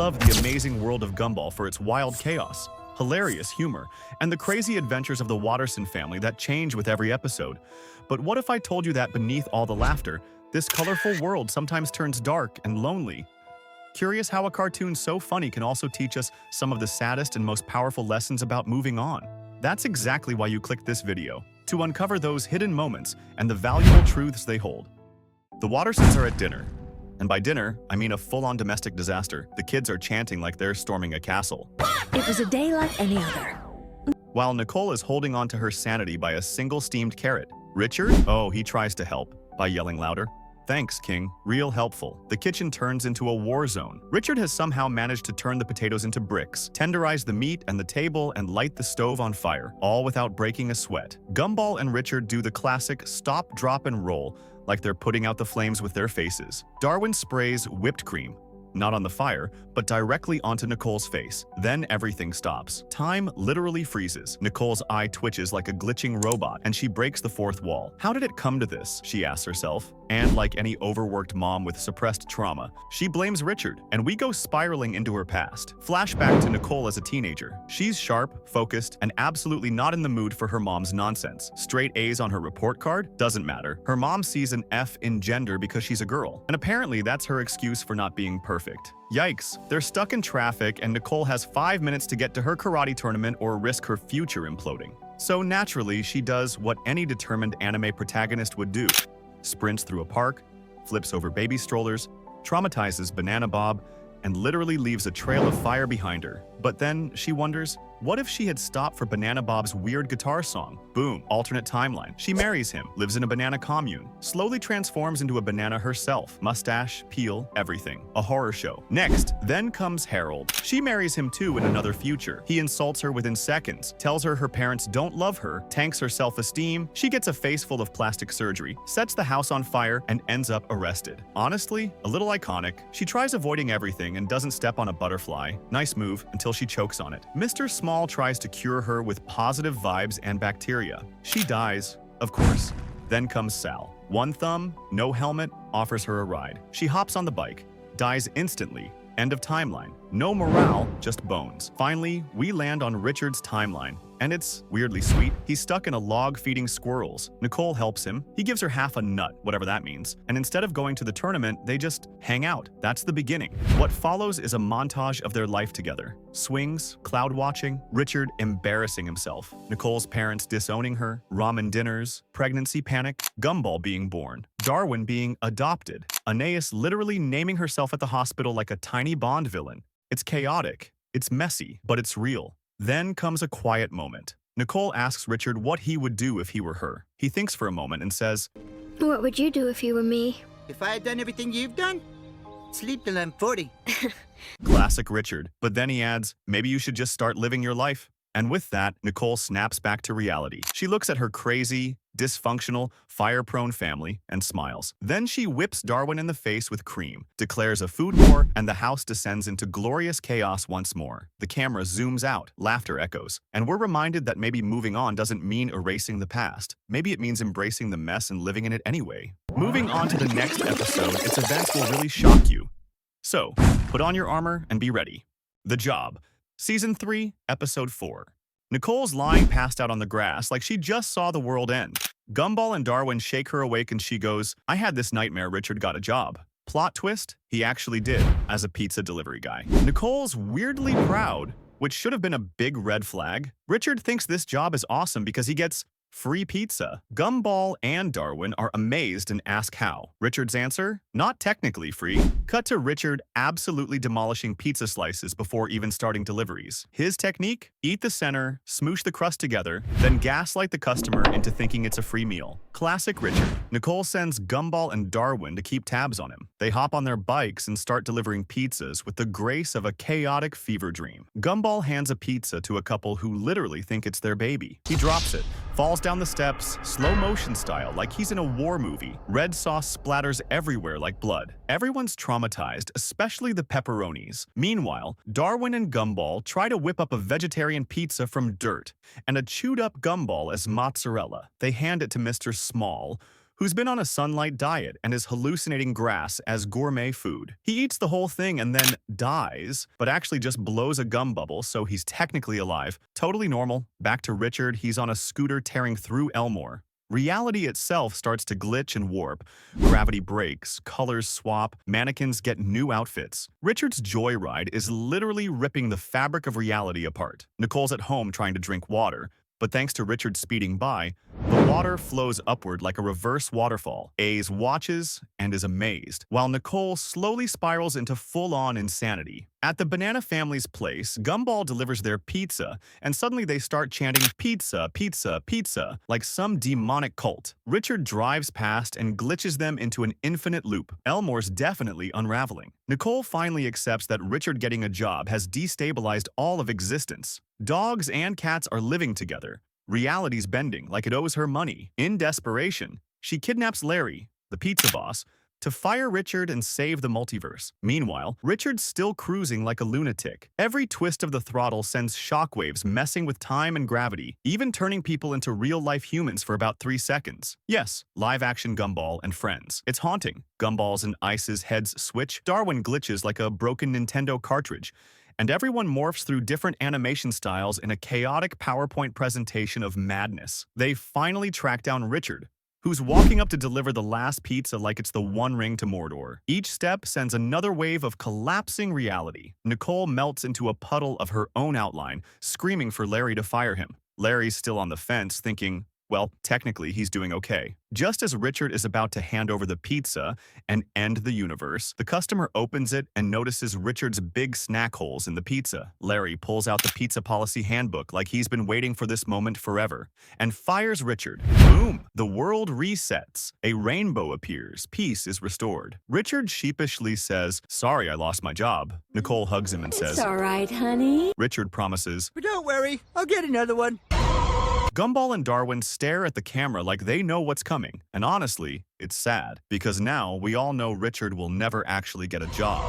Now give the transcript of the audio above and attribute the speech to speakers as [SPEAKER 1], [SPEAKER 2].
[SPEAKER 1] love The Amazing World of Gumball for its wild chaos, hilarious humor, and the crazy adventures of the Watterson family that change with every episode. But what if I told you that beneath all the laughter, this colorful world sometimes turns dark and lonely? Curious how a cartoon so funny can also teach us some of the saddest and most powerful lessons about moving on. That's exactly why you clicked this video, to uncover those hidden moments and the valuable truths they hold. The Wattersons are at dinner. And by dinner, I mean a full-on domestic disaster. The kids are chanting like they're storming a castle.
[SPEAKER 2] It was a day like any other.
[SPEAKER 1] While Nicole is holding on to her sanity by a single steamed carrot. Richard? Oh, he tries to help by yelling louder. Thanks, King. Real helpful. The kitchen turns into a war zone. Richard has somehow managed to turn the potatoes into bricks, tenderize the meat and the table, and light the stove on fire, all without breaking a sweat. Gumball and Richard do the classic stop, drop, and roll, like they're putting out the flames with their faces. Darwin sprays whipped cream, not on the fire, but directly onto Nicole's face. Then everything stops. Time literally freezes. Nicole's eye twitches like a glitching robot, and she breaks the fourth wall. How did it come to this? She asks herself. And like any overworked mom with suppressed trauma, she blames Richard, and we go spiraling into her past. Flashback to Nicole as a teenager. She's sharp, focused, and absolutely not in the mood for her mom's nonsense. Straight A's on her report card? Doesn't matter. Her mom sees an F in gender because she's a girl. And apparently that's her excuse for not being perfect. Yikes, they're stuck in traffic and Nicole has 5 minutes to get to her karate tournament or risk her future imploding. So naturally, she does what any determined anime protagonist would do. Sprints through a park, flips over baby strollers, traumatizes Banana Bob, and literally leaves a trail of fire behind her. But then she wonders, what if she had stopped for Banana Bob's weird guitar song? Boom, alternate timeline. She marries him, lives in a banana commune, slowly transforms into a banana herself. Mustache, peel, everything. A horror show. Next, then comes Harold. She marries him too in another future. He insults her within seconds, tells her her parents don't love her, tanks her self-esteem. She gets a face full of plastic surgery, sets the house on fire, and ends up arrested. Honestly, a little iconic. She tries avoiding everything and doesn't step on a butterfly. Nice move until she chokes on it. Mr. Small tries to cure her with positive vibes and bacteria. She dies, of course. Then comes Sal. One thumb, no helmet, offers her a ride. She hops on the bike, dies instantly. End of timeline. No morale, just bones. Finally, we land on Richard's timeline. And it's weirdly sweet. He's stuck in a log feeding squirrels. Nicole helps him. He gives her half a nut, whatever that means. And instead of going to the tournament, they just hang out. That's the beginning. What follows is a montage of their life together. Swings, cloud watching, Richard embarrassing himself, Nicole's parents disowning her, ramen dinners, pregnancy panic, Gumball being born, Darwin being adopted, Anais literally naming herself at the hospital like a tiny Bond villain. It's chaotic, it's messy, but it's real. Then comes a quiet moment. Nicole asks Richard what he would do if he were her. He thinks for a moment and says,
[SPEAKER 2] What would you do if you were me?
[SPEAKER 3] If I had done everything you've done, sleep till I'm 40.
[SPEAKER 1] Classic Richard. But then he adds, maybe you should just start living your life. And with that, Nicole snaps back to reality. She looks at her crazy, dysfunctional, fire-prone family and smiles. Then she whips Darwin in the face with cream, declares a food war, and the house descends into glorious chaos once more. The camera zooms out, laughter echoes, and we're reminded that maybe moving on doesn't mean erasing the past. Maybe it means embracing the mess and living in it anyway. Moving on to the next episode, its events will really shock you. So, put on your armor and be ready. The Job. Season 3, Episode 4. Nicole's lying passed out on the grass like she just saw the world end. Gumball and Darwin shake her awake and she goes, I had this nightmare Richard got a job. Plot twist, he actually did, as a pizza delivery guy. Nicole's weirdly proud, which should have been a big red flag. Richard thinks this job is awesome because he gets free pizza. Gumball and Darwin are amazed and ask how. Richard's answer? Not technically free. Cut to Richard absolutely demolishing pizza slices before even starting deliveries. His technique? Eat the center, smoosh the crust together, then gaslight the customer into thinking it's a free meal. Classic Richard. Nicole sends Gumball and Darwin to keep tabs on him. They hop on their bikes and start delivering pizzas with the grace of a chaotic fever dream. Gumball hands a pizza to a couple who literally think it's their baby. He drops it, falls down the steps, slow motion style, like he's in a war movie. Red sauce splatters everywhere like blood. Everyone's traumatized, especially the pepperonis. Meanwhile, Darwin and Gumball try to whip up a vegetarian pizza from dirt and a chewed up Gumball as mozzarella. They hand it to Mr. Small, who's been on a sunlight diet and is hallucinating grass as gourmet food. He eats the whole thing and then dies, but actually just blows a gum bubble, so he's technically alive. Totally normal. Back to Richard, he's on a scooter tearing through Elmore. Reality itself starts to glitch and warp. Gravity breaks, colors swap, mannequins get new outfits. Richard's joyride is literally ripping the fabric of reality apart. Nicole's at home trying to drink water, but thanks to Richard speeding by, the water flows upward like a reverse waterfall. Ace watches and is amazed, while Nicole slowly spirals into full-on insanity. At the Banana family's place, Gumball delivers their pizza, and suddenly they start chanting pizza, pizza, pizza, like some demonic cult. Richard drives past and glitches them into an infinite loop. Elmore's definitely unraveling. Nicole finally accepts that Richard getting a job has destabilized all of existence. Dogs and cats are living together. Reality's bending like it owes her money. In desperation, she kidnaps Larry, the pizza boss, to fire Richard and save the multiverse. Meanwhile, Richard's still cruising like a lunatic. Every twist of the throttle sends shockwaves messing with time and gravity, even turning people into real-life humans for about 3 seconds. Yes, live-action Gumball and friends. It's haunting. Gumball's and Ice's heads switch, Darwin glitches like a broken Nintendo cartridge, and everyone morphs through different animation styles in a chaotic PowerPoint presentation of madness. They finally track down Richard, who's walking up to deliver the last pizza like it's the One Ring to Mordor. Each step sends another wave of collapsing reality. Nicole melts into a puddle of her own outline, screaming for Larry to fire him. Larry's still on the fence, thinking, well, technically he's doing okay. Just as Richard is about to hand over the pizza and end the universe, the customer opens it and notices Richard's big snack holes in the pizza. Larry pulls out the pizza policy handbook like he's been waiting for this moment forever and fires Richard. Boom! The world resets. A rainbow appears. Peace is restored. Richard sheepishly says, "Sorry, I lost my job." Nicole hugs him and says,
[SPEAKER 2] It's all right, honey.
[SPEAKER 1] Richard promises,
[SPEAKER 3] But don't worry, I'll get another one.
[SPEAKER 1] Gumball and Darwin stare at the camera like they know what's coming, and honestly, it's sad, because now we all know Richard will never actually get a job.